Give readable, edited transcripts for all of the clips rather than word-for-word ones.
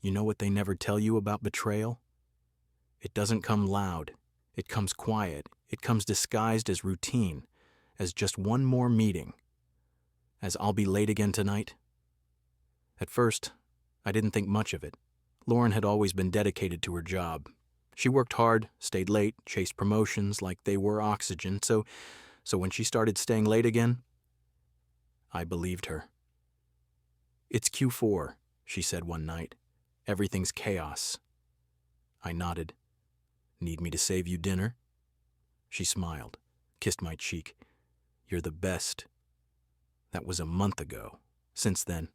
You know what they never tell you about betrayal? It doesn't come loud. It comes quiet. It comes disguised as routine, as just one more meeting, as I'll be late again tonight. At first, I didn't think much of it. Lauren had always been dedicated to her job. She worked hard, stayed late, chased promotions like they were oxygen, so when she started staying late again, I believed her. "It's Q4, she said one night. "Everything's chaos." I nodded. "Need me to save you dinner?" She smiled, kissed my cheek. "You're the best." That was a month ago. Since then,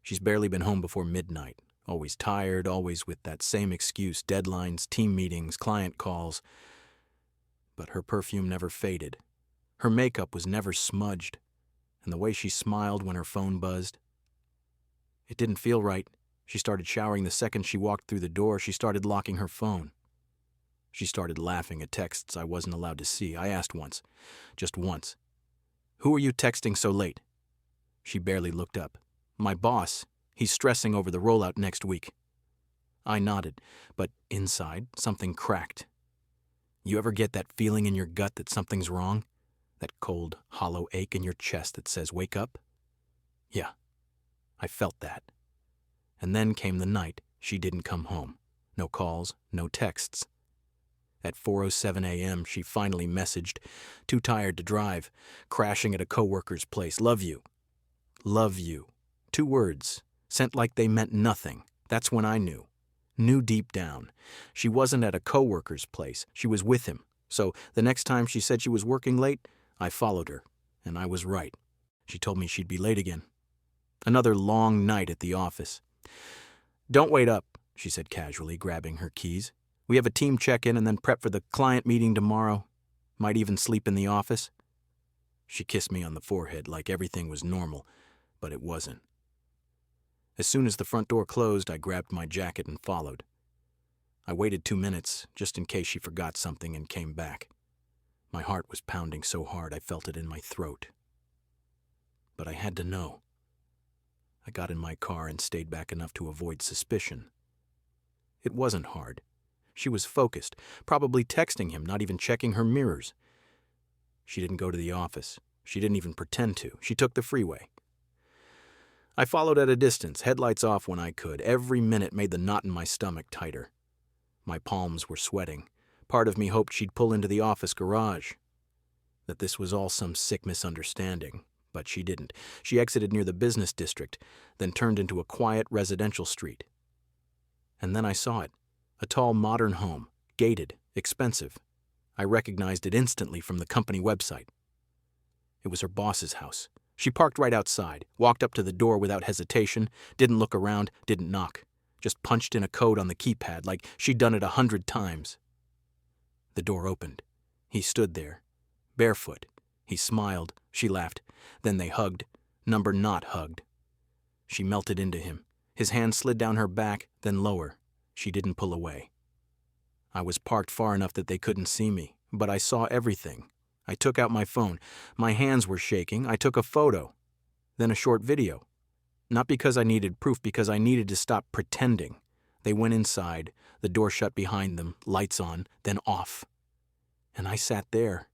she's barely been home before midnight. Always tired, always with that same excuse, deadlines, team meetings, client calls. But her perfume never faded. Her makeup was never smudged. And the way she smiled when her phone buzzed. It didn't feel right. She started showering the second she walked through the door. She started locking her phone. She started laughing at texts I wasn't allowed to see. I asked once, just once, "Who are you texting so late?" She barely looked up. "My boss. He's stressing over the rollout next week." I nodded, but inside, something cracked. You ever get that feeling in your gut that something's wrong? That cold, hollow ache in your chest that says, "Wake up"? Yeah, I felt that. And then came the night she didn't come home. No calls, no texts. At 4:07 a.m., she finally messaged, "Too tired to drive, crashing at a coworker's place. Love you." Love you. 2 words, sent like they meant nothing. That's when I knew deep down. She wasn't at a coworker's place. She was with him. So the next time she said she was working late, I followed her, and I was right. She told me she'd be late again. Another long night at the office. "Don't wait up," she said casually, grabbing her keys. "We have a team check-in and then prep for the client meeting tomorrow. Might even sleep in the office." She kissed me on the forehead like everything was normal, but it wasn't. As soon as the front door closed, I grabbed my jacket and followed. I waited 2 minutes, just in case she forgot something, and came back. My heart was pounding so hard I felt it in my throat. But I had to know. I got in my car and stayed back enough to avoid suspicion. It wasn't hard. She was focused, probably texting him, not even checking her mirrors. She didn't go to the office. She didn't even pretend to. She took the freeway. I followed at a distance, headlights off when I could. Every minute made the knot in my stomach tighter. My palms were sweating. Part of me hoped she'd pull into the office garage. That this was all some sick misunderstanding. But she didn't. She exited near the business district, then turned into a quiet residential street. And then I saw it. A tall modern home, gated, expensive. I recognized it instantly from the company website. It was her boss's house. She parked right outside, walked up to the door without hesitation, didn't look around, didn't knock. Just punched in a code on the keypad like she'd done it 100 times. The door opened. He stood there, barefoot. He smiled. She laughed. Then they hugged. Number not hugged. She melted into him. His hand slid down her back, then lower. She didn't pull away. I was parked far enough that they couldn't see me, but I saw everything. I took out my phone. My hands were shaking. I took a photo. Then a short video. Not because I needed proof, because I needed to stop pretending. They went inside, the door shut behind them, lights on, then off. And I sat there.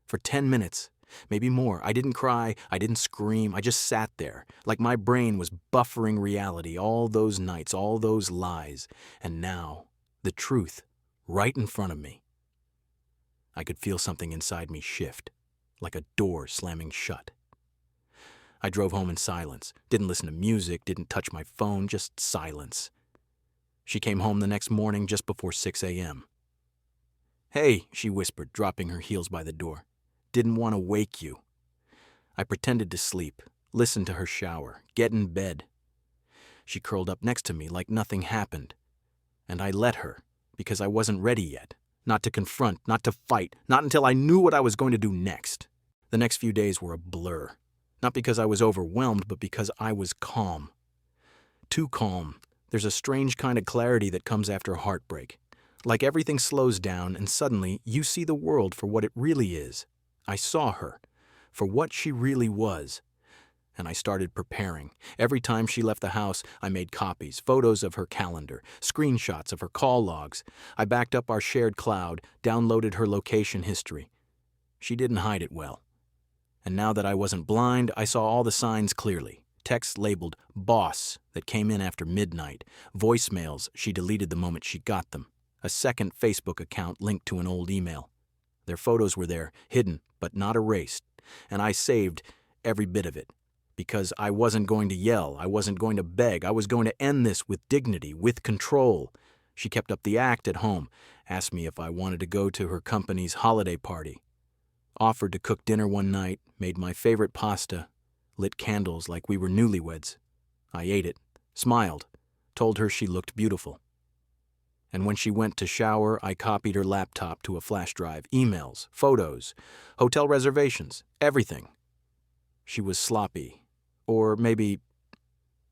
For 10 minutes, maybe more. I didn't cry, I didn't scream, I just sat there, like my brain was buffering reality, all those nights, all those lies. And now, the truth, right in front of me. I could feel something inside me shift, like a door slamming shut. I drove home in silence, didn't listen to music, didn't touch my phone, just silence. She came home the next morning just before 6 a.m. "Hey," she whispered, dropping her heels by the door. "Didn't want to wake you." I pretended to sleep, listened to her shower, get in bed. She curled up next to me like nothing happened. And I let her, because I wasn't ready yet. Not to confront, not to fight, not until I knew what I was going to do next. The next few days were a blur. Not because I was overwhelmed, but because I was calm. Too calm. There's a strange kind of clarity that comes after heartbreak. Like everything slows down and suddenly you see the world for what it really is. I saw her, for what she really was. And I started preparing. Every time she left the house, I made copies, photos of her calendar, screenshots of her call logs. I backed up our shared cloud, downloaded her location history. She didn't hide it well. And now that I wasn't blind, I saw all the signs clearly. Texts labeled "boss" that came in after midnight, voicemails she deleted the moment she got them, a second Facebook account linked to an old email. Their photos were there, hidden, but not erased, and I saved every bit of it. Because I wasn't going to yell, I wasn't going to beg, I was going to end this with dignity, with control. She kept up the act at home, asked me if I wanted to go to her company's holiday party, offered to cook dinner one night, made my favorite pasta, lit candles like we were newlyweds. I ate it, smiled, told her she looked beautiful. And when she went to shower, I copied her laptop to a flash drive, emails, photos, hotel reservations, everything. She was sloppy. Or maybe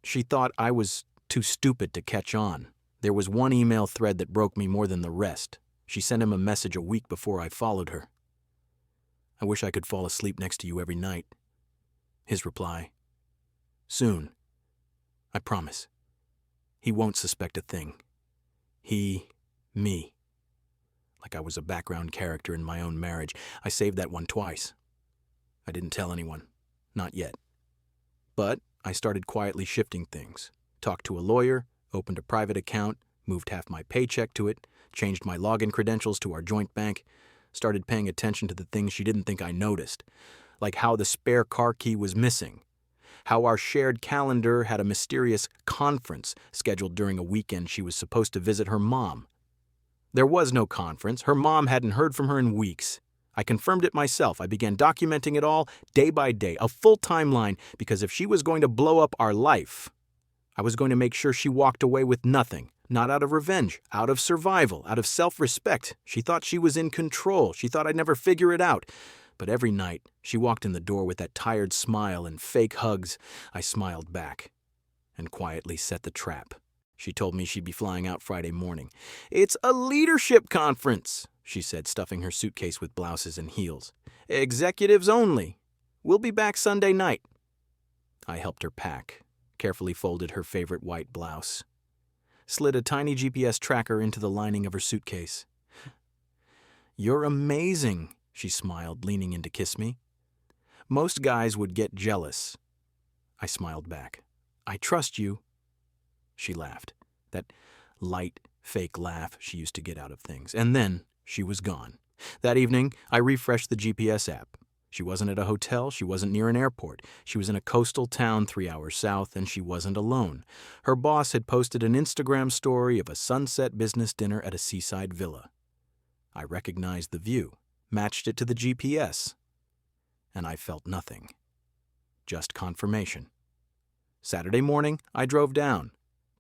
she thought I was too stupid to catch on. There was one email thread that broke me more than the rest. She sent him a message a week before I followed her. I wish I could fall asleep next to you every night. His reply, soon. I promise. He won't suspect a thing. He, me. Like I was a background character in my own marriage. I saved that one twice. I didn't tell anyone. Not yet. But I started quietly shifting things. Talked to a lawyer, opened a private account, moved half my paycheck to it, changed my login credentials to our joint bank, started paying attention to the things she didn't think I noticed, like how the spare car key was missing, how our shared calendar had a mysterious conference scheduled during a weekend she was supposed to visit her mom. There was no conference. Her mom hadn't heard from her in weeks. I confirmed it myself. I began documenting it all, day by day, a full timeline, because if she was going to blow up our life, I was going to make sure she walked away with nothing, not out of revenge, out of survival, out of self-respect. She thought she was in control. She thought I'd never figure it out. But every night, she walked in the door with that tired smile and fake hugs. I smiled back and quietly set the trap. She told me she'd be flying out Friday morning. "It's a leadership conference," she said, stuffing her suitcase with blouses and heels. "Executives only. We'll be back Sunday night." I helped her pack, carefully folded her favorite white blouse, slid a tiny GPS tracker into the lining of her suitcase. "You're amazing," she smiled, leaning in to kiss me. "Most guys would get jealous." I smiled back. "I trust you." She laughed, that light, fake laugh she used to get out of things. And then she was gone. That evening, I refreshed the GPS app. She wasn't at a hotel, she wasn't near an airport. She was in a coastal town 3 hours south, and she wasn't alone. Her boss had posted an Instagram story of a sunset business dinner at a seaside villa. I recognized the view, matched it to the GPS, and I felt nothing. Just confirmation. Saturday morning, I drove down.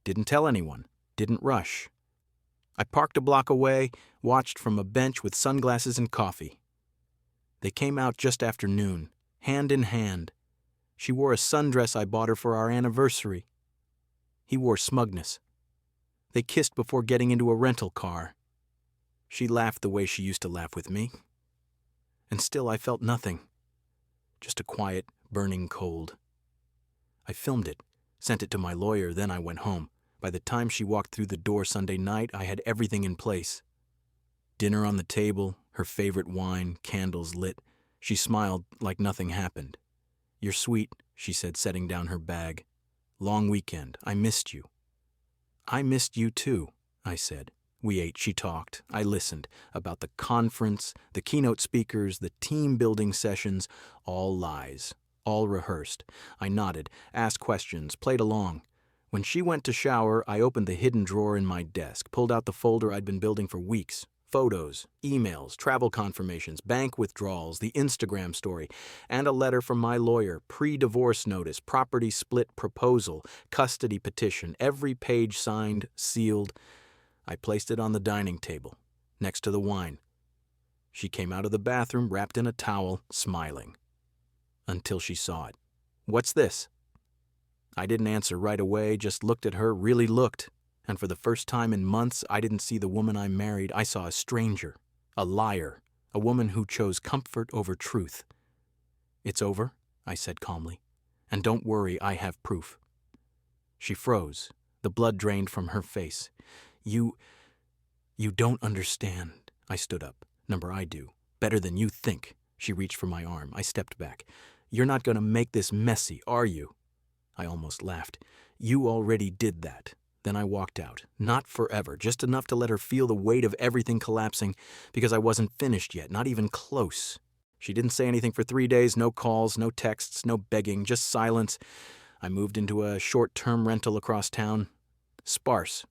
Didn't tell anyone. Didn't rush. I parked a block away, watched from a bench with sunglasses and coffee. They came out just after noon, hand in hand. She wore a sundress I bought her for our anniversary. He wore smugness. They kissed before getting into a rental car. She laughed the way she used to laugh with me. And still I felt nothing. Just a quiet, burning cold. I filmed it, sent it to my lawyer, then I went home. By the time she walked through the door Sunday night, I had everything in place. Dinner on the table, her favorite wine, candles lit. She smiled like nothing happened. "You're sweet," she said, setting down her bag. "Long weekend. I missed you." "I missed you too," I said. We ate, she talked, I listened, about the conference, the keynote speakers, the team-building sessions, all lies, all rehearsed. I nodded, asked questions, played along. When she went to shower, I opened the hidden drawer in my desk, pulled out the folder I'd been building for weeks. Photos, emails, travel confirmations, bank withdrawals, the Instagram story, and a letter from my lawyer, pre-divorce notice, property split proposal, custody petition, every page signed, sealed. I placed it on the dining table, next to the wine. She came out of the bathroom wrapped in a towel, smiling. Until she saw it. "What's this?" I didn't answer right away, just looked at her, really looked. And for the first time in months, I didn't see the woman I married. I saw a stranger, a liar, a woman who chose comfort over truth. "It's over," I said calmly. And don't worry, I have proof." She froze. The blood drained from her face. You don't understand." I stood up. "Number, I do. Better than you think." She reached for my arm. I stepped back. "You're not going to make this messy, are you?" I almost laughed. "You already did that." Then I walked out. Not forever, just enough to let her feel the weight of everything collapsing, because I wasn't finished yet, not even close. She didn't say anything for 3 days, no calls, no texts, no begging, just silence. I moved into a short-term rental across town. Sparse.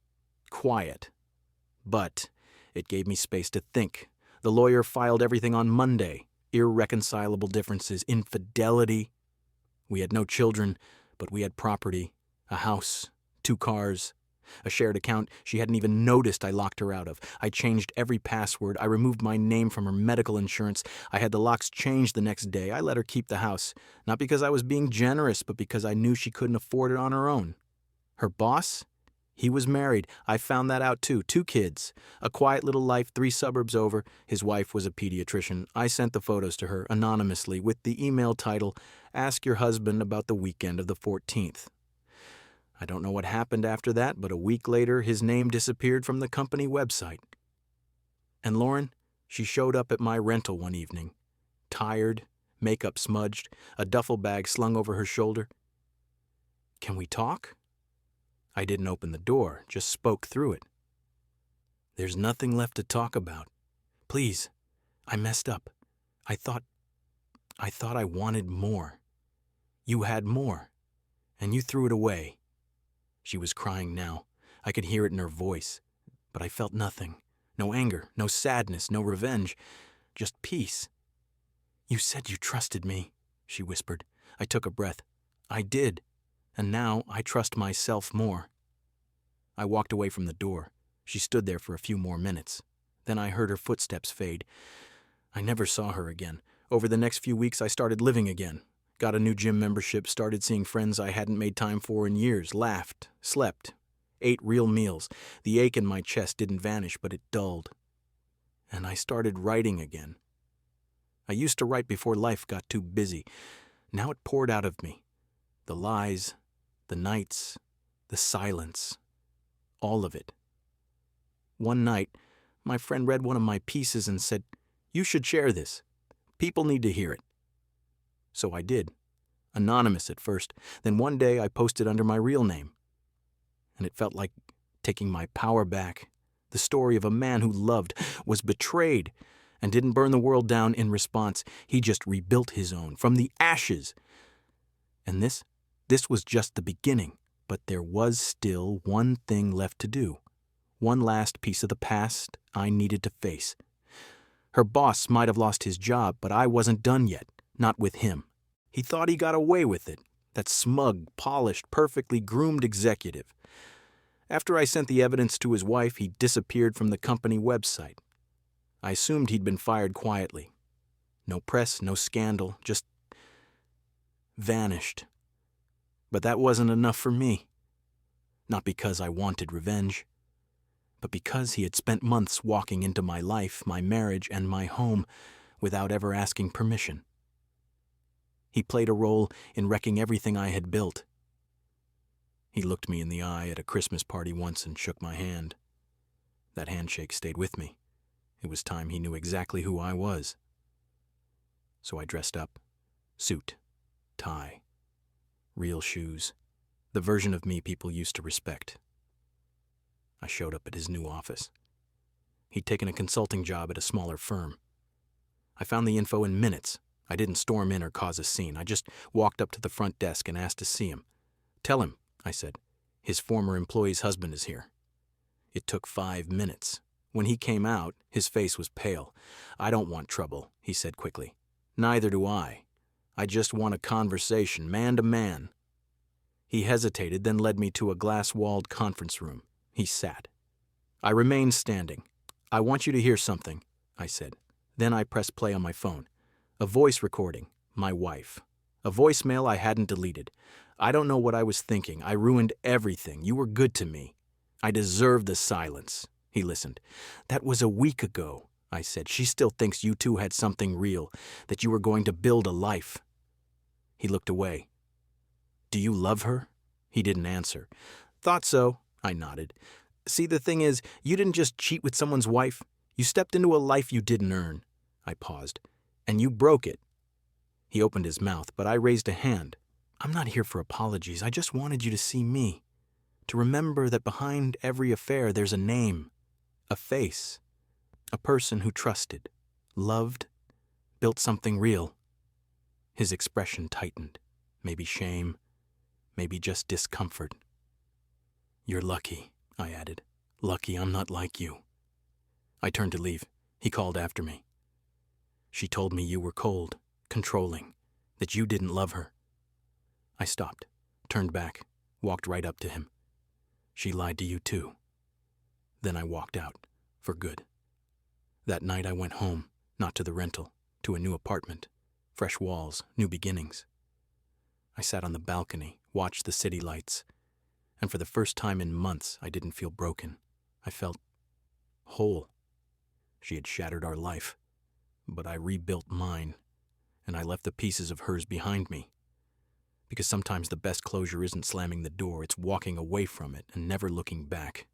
Quiet. But it gave me space to think. The lawyer filed everything on Monday. Irreconcilable differences, infidelity. We had no children, but we had property, a house, 2 cars, a shared account she hadn't even noticed I locked her out of. I changed every password. I removed my name from her medical insurance. I had the locks changed the next day. I let her keep the house, not because I was being generous, but because I knew she couldn't afford it on her own. Her boss? He was married. I found that out too. 2 kids. A quiet little life 3 suburbs over. His wife was a pediatrician. I sent the photos to her anonymously with the email title, "Ask your husband about the weekend of the 14th. I don't know what happened after that, but a week later his name disappeared from the company website. And Lauren, she showed up at my rental one evening. Tired, makeup smudged, a duffel bag slung over her shoulder. "Can we talk?" I didn't open the door, just spoke through it. "There's nothing left to talk about. Please, I messed up. I thought I wanted more. You had more, and you threw it away." She was crying now. I could hear it in her voice, but I felt nothing. No anger, no sadness, no revenge, just peace. "You said you trusted me," she whispered. I took a breath. "I did. And now I trust myself more." I walked away from the door. She stood there for a few more minutes. Then I heard her footsteps fade. I never saw her again. Over the next few weeks, I started living again. Got a new gym membership, started seeing friends I hadn't made time for in years, laughed, slept, ate real meals. The ache in my chest didn't vanish, but it dulled. And I started writing again. I used to write before life got too busy. Now it poured out of me. The lies, the nights, the silence, all of it. One night, my friend read one of my pieces and said, "You should share this. People need to hear it." So I did. Anonymous at first. Then one day I posted under my real name. And it felt like taking my power back. The story of a man who loved, was betrayed, and didn't burn the world down in response. He just rebuilt his own from the ashes. And this was just the beginning. But there was still one thing left to do. One last piece of the past I needed to face. Her boss might have lost his job, but I wasn't done yet. Not with him. He thought he got away with it. That smug, polished, perfectly groomed executive. After I sent the evidence to his wife, he disappeared from the company website. I assumed he'd been fired quietly. No press, no scandal, just vanished. But that wasn't enough for me. Not because I wanted revenge, but because he had spent months walking into my life, my marriage, and my home without ever asking permission. He played a role in wrecking everything I had built. He looked me in the eye at a Christmas party once and shook my hand. That handshake stayed with me. It was time he knew exactly who I was. So I dressed up. Suit, tie, real shoes, the version of me people used to respect. I showed up at his new office. He'd taken a consulting job at a smaller firm. I found the info in minutes. I didn't storm in or cause a scene. I just walked up to the front desk and asked to see him. "Tell him," I said, "his former employee's husband is here." It took 5 minutes. When he came out, his face was pale. "I don't want trouble," he said quickly. "Neither do I. I just want a conversation, man to man." He hesitated, then led me to a glass-walled conference room. He sat. I remained standing. "I want you to hear something," I said. Then I pressed play on my phone. A voice recording, my wife. A voicemail I hadn't deleted. "I don't know what I was thinking. I ruined everything. You were good to me. I deserve the silence." He listened. "That was a week ago," I said. "She still thinks you two had something real, that you were going to build a life." He looked away. Do you love her? He didn't answer. Thought so, I nodded. See, the thing is, you didn't just cheat with someone's wife. You stepped into a life you didn't earn. I paused. And you broke it. He opened his mouth, but I raised a hand. I'm not here for apologies. I just wanted you to see me. To remember that behind every affair there's a name, a face, a person who trusted, loved, built something real. His expression tightened. Maybe shame, maybe just discomfort. You're lucky, I added. Lucky I'm not like you. I turned to leave. He called after me. She told me you were cold, controlling, that you didn't love her. I stopped, turned back, walked right up to him. She lied to you too. Then I walked out, for good. That night I went home, not to the rental, to a new apartment, fresh walls, new beginnings. I sat on the balcony, watched the city lights, and for the first time in months I didn't feel broken. I felt whole. She had shattered our life, but I rebuilt mine, and I left the pieces of hers behind me. Because sometimes the best closure isn't slamming the door, it's walking away from it and never looking back.